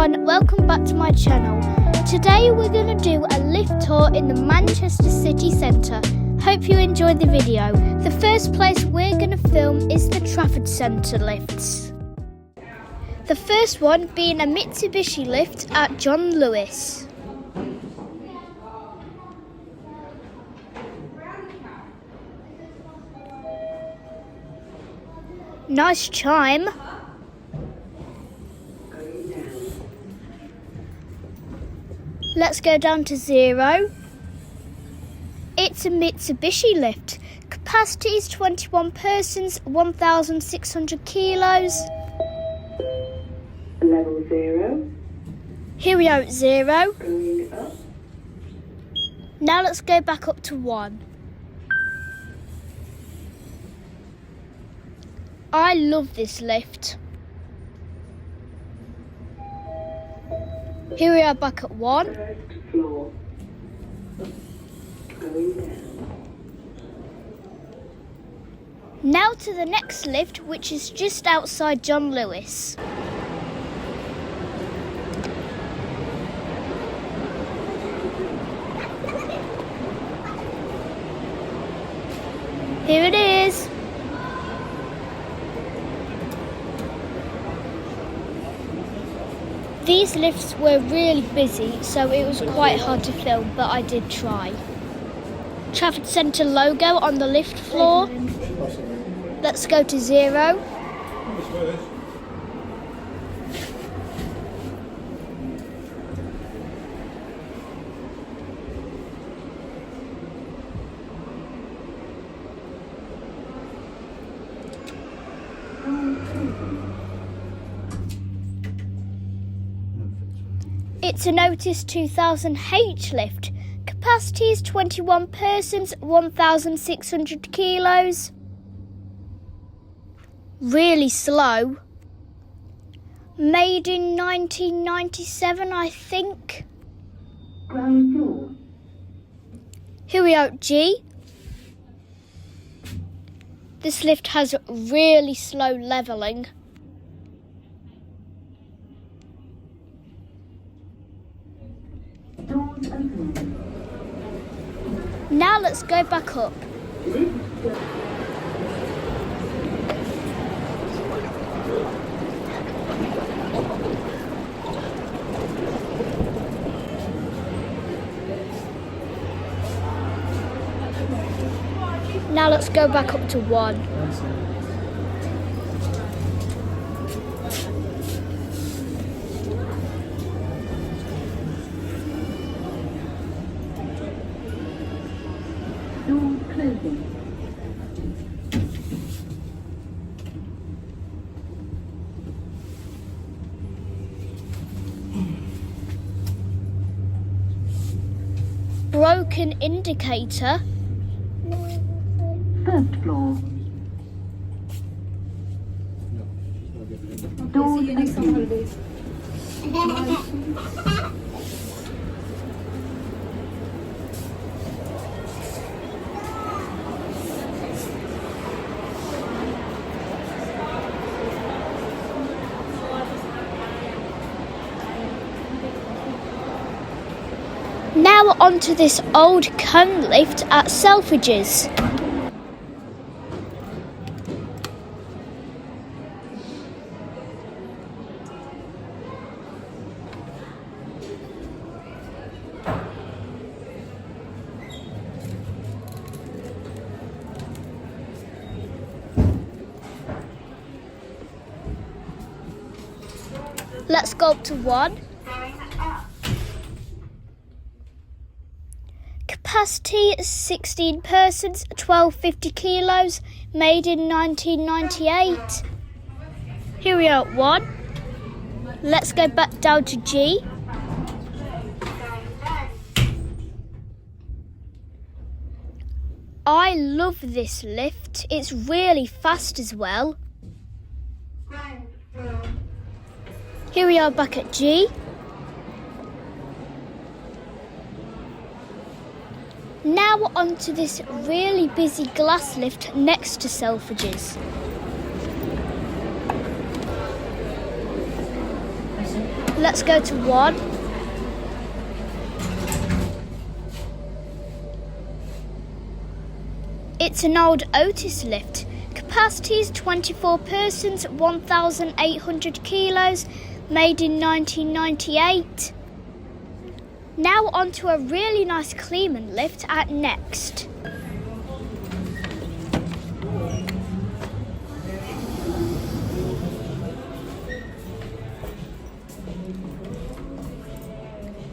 everyone, welcome back to my channel. Today we're going to do a lift tour in the Manchester city centre. Hope you enjoyed the video. The first place we're going to film is the Trafford Center lifts. The first one being a Mitsubishi lift at John Lewis. Nice chime. Let's go down to 0. It's a Mitsubishi lift. Capacity is 21 persons, 1,600 kilos. Level 0. Here we are at 0. Going up. Now let's go back up to 1. I love this lift. Here we are back at 1. First floor. Going down. Now to the next lift, which is just outside John Lewis. Here it is. These lifts were really busy, so it was quite hard to film, but I did try. Trafford Center logo on the lift floor. Let's go to 0. It's an Otis 2000H lift. Capacity is 21 persons, 1,600 kilos. Really slow. Made in 1997, I think. Ground floor. Here we are at G. This lift has really slow levelling. Doors open. Now let's go back up. Now let's go back up to 1. Doors closing. Broken indicator. First floor. Doors open. Now onto this old cone lift at Selfridges. Let's go up to 1. Capacity is 16 persons, 1,250 kilos, made in 1998. Here we are at 1. Let's go back down to G. I love this lift. It's really fast as well. Here we are back at G. Now onto this really busy glass lift next to Selfridges. Let's go to 1. It's an old Otis lift. Capacity is 24 persons, 1,800 kilos, made in 1998. Now onto a really nice Kleeman lift at Next.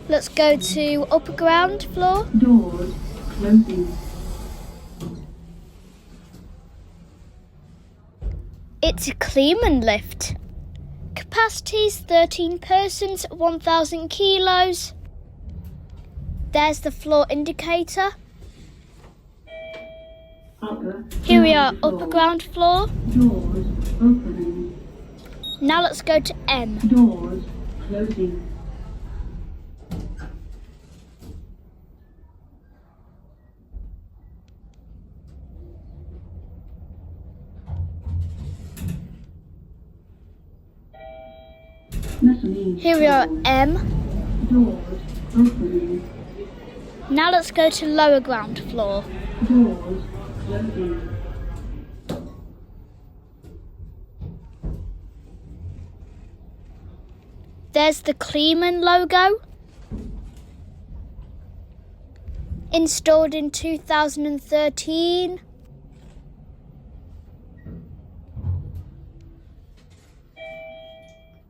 Let's go to upper ground floor. Doors closing. It's a Kleeman lift. Capacity is 13 persons, 1,000 kilos. There's the floor indicator. Here we are, upper ground floor. Doors opening. Now let's go to M. Doors closing. Here we are, M. Doors opening. Now let's go to lower ground floor. Doors closing. There's the Kleeman logo. Installed in 2013.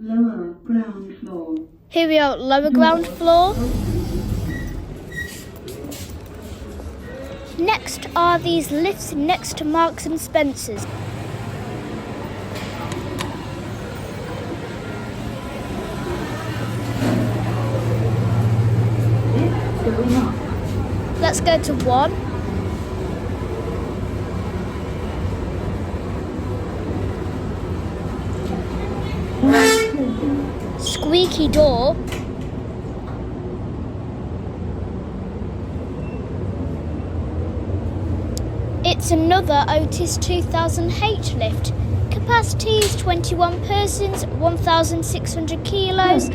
Lower ground floor. Here we are, lower ground floor. Next are these lifts next to Marks and Spencer's. Going up. Let's go to 1. Squeaky door. It's another Otis 2000H lift. Capacity is 21 persons, 1,600 kilos,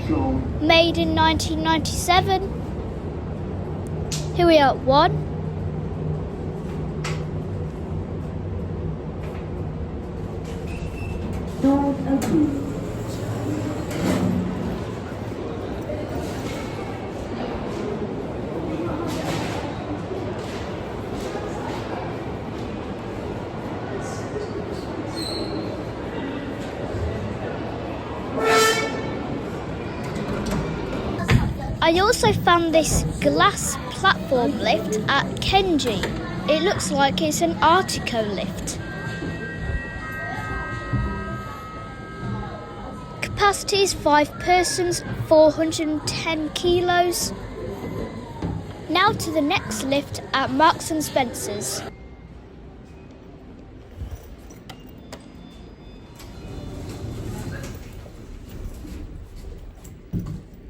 made in 1997. Here we are at 1. Doors open. I also found this glass platform lift at Kenji. It looks like it's an Artico lift. Capacity is 5 persons, 410 kilos. Now to the next lift at Marks and Spencer's.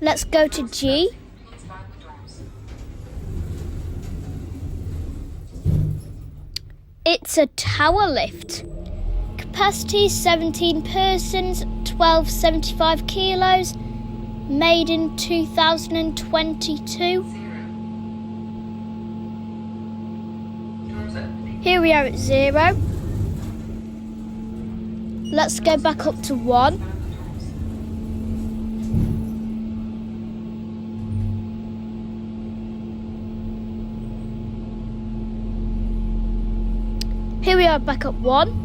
Let's go to G. It's a tower lift. Capacity 17 persons, 1275 kilos, made in 2022. Here we are at 0. Let's go back up to 1. Here we are back at 1.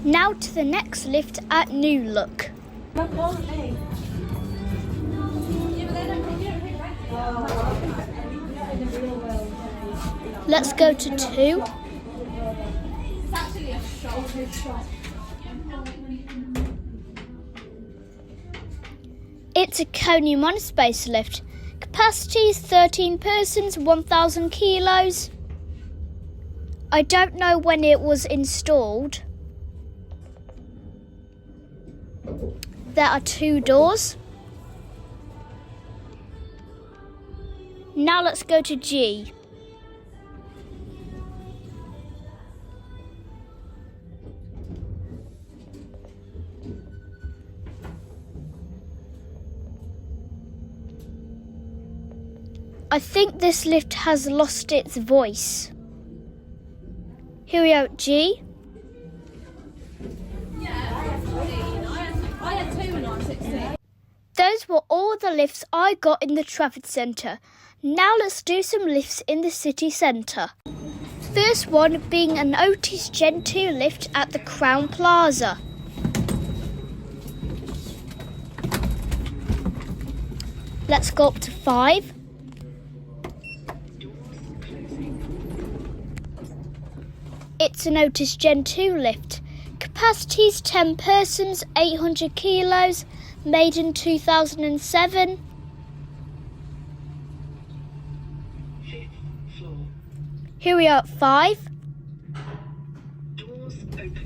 Now to the next lift at New Look. Let's go to 2. It's a Coney monospace lift. Capacity is 13 persons, 1,000 kilos. I don't know when it was installed. There are 2 doors. Now let's go to G. I think this lift has lost its voice. Here we are, G. I had 2 when I was 16. Those were all the lifts I got in the Trafford Center. Now let's do some lifts in the city centre. First one being an Otis Gen 2 lift at the Crown Plaza. Let's go up to 5. It's an Otis Gen 2 lift. Capacity is 10 persons, 800 kilos, made in 2007. Here we are at 5. Doors open.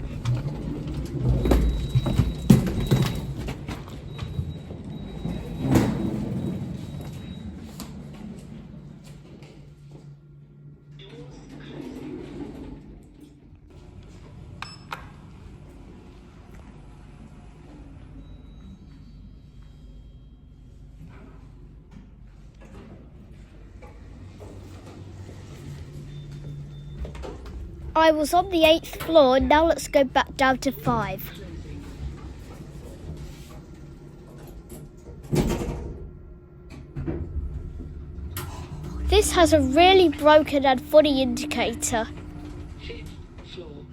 I was on the 8th floor, now let's go back down to 5. This has a really broken and funny indicator. 5th floor.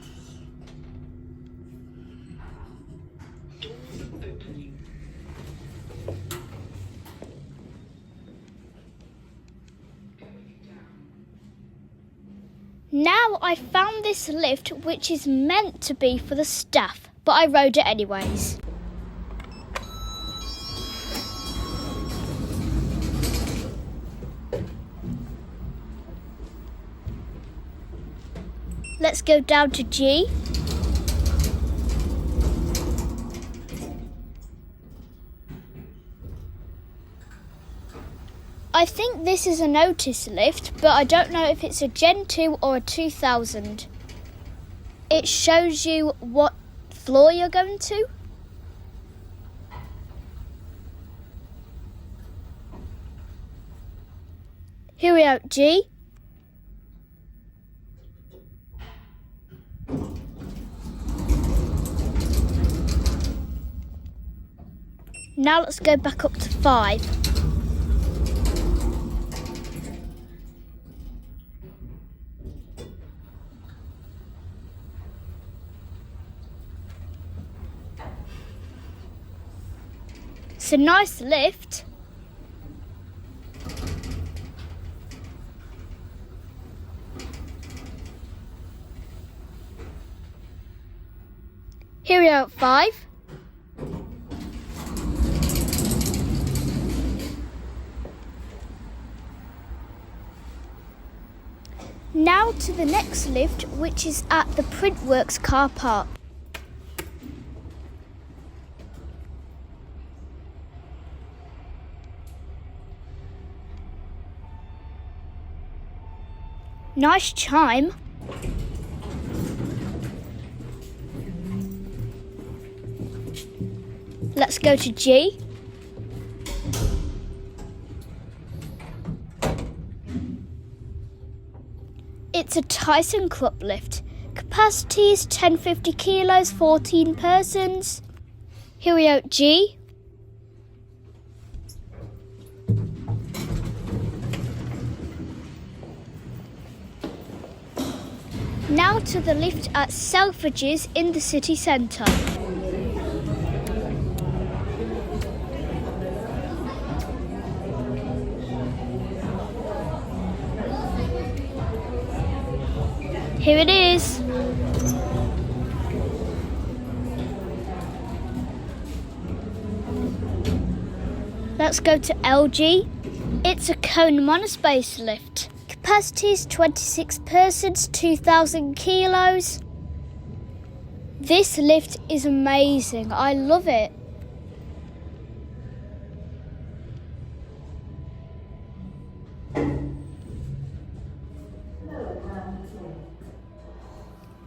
Doors opening. Now I found this lift which is meant to be for the staff, but I rode it anyways. Let's go down to G. I think this is an Otis lift, but I don't know if it's a Gen 2 or a 2000. It shows you what floor you're going to. Here we are, G. Now let's go back up to 5. It's a nice lift. Here we are at 5. Now to the next lift, which is at the Printworks car park. Nice chime. Let's go to G. It's a Tyson Crop lift. Capacity is 1050 kilos, 14 persons. Here we are at G. Now to the lift at Selfridges in the city centre. Here it is. Let's go to LG. It's a cone monospace lift. Capacity is 26 persons, 2,000 kilos. This lift is amazing. I love it.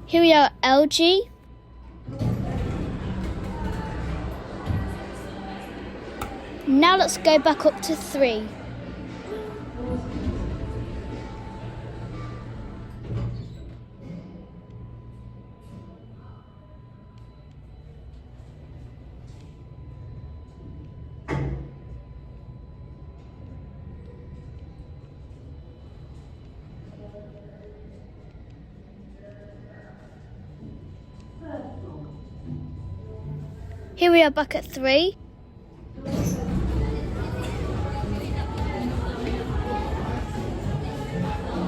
Here we are, LG. Now let's go back up to 3. Here we are back at 3.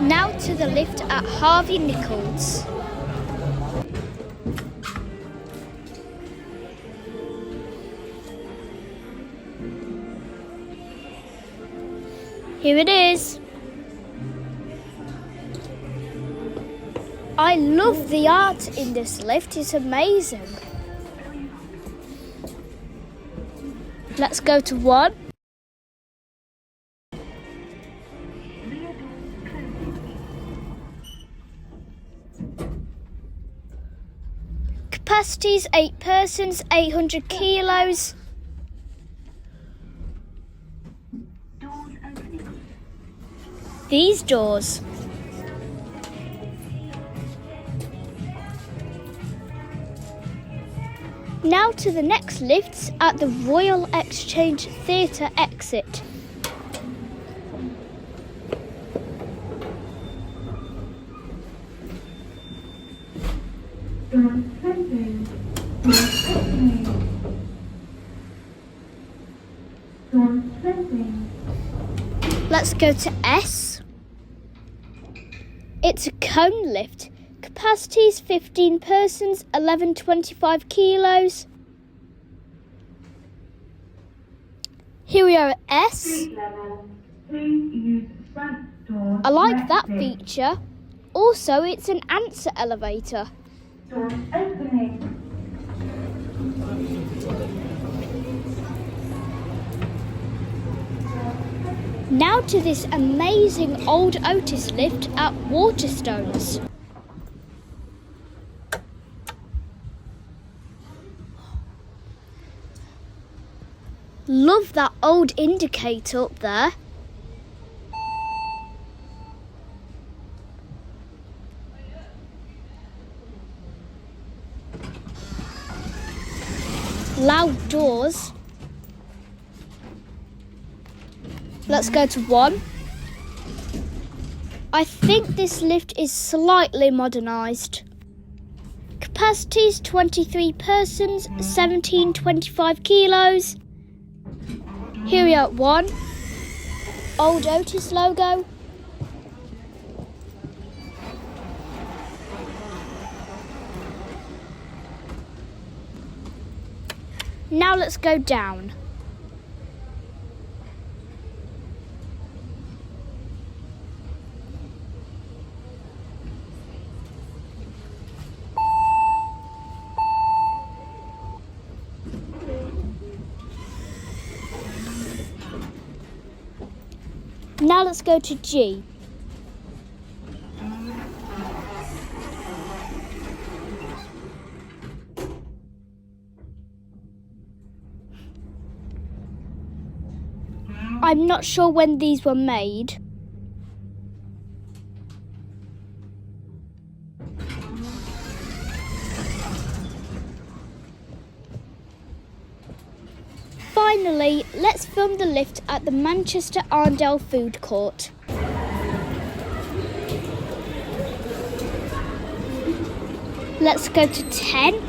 Now to the lift at Harvey Nichols. Here it is. I love the art in this lift, it's amazing. Let's go to 1. Capacities 8 persons, 800 kilos. These doors. Now to the next lifts at the Royal Exchange Theatre exit. Let's go to S. It's a cone lift. Capacities 15 persons, 1125 kilos. Here we are at S. I like that feature. Also, it's an answer elevator. Now to this amazing old Otis lift at Waterstones. Love that old indicator up there. Loud doors. Let's go to 1. I think this lift is slightly modernised. Capacities 23 persons, 1725 kilos. Here we are at 1. Old Otis logo. Now let's go down. Now let's go to G. I'm not sure when these were made. Finally, let's film the lift at the Manchester Arndale food court. Let's go to 10.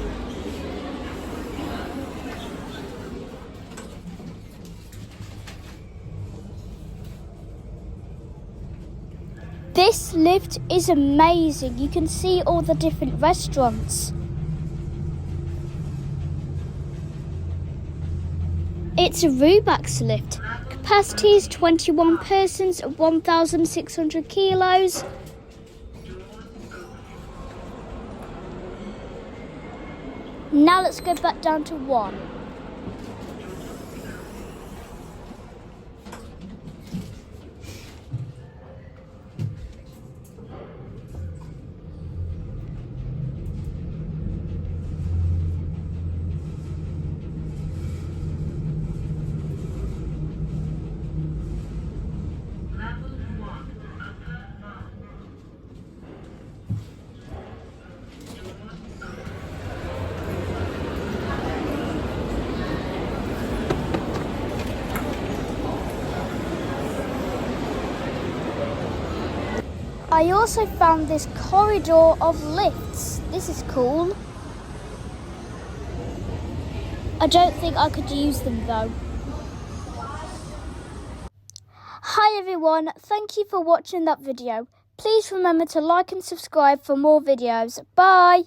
This lift is amazing. You can see all the different restaurants. It's a Rubax lift. Capacity is 21 persons, 1,600 kilos. Now let's go back down to 1. I also found this corridor of lifts. This is cool. I don't think I could use them though. Hi everyone, thank you for watching that video. Please remember to like and subscribe for more videos. Bye!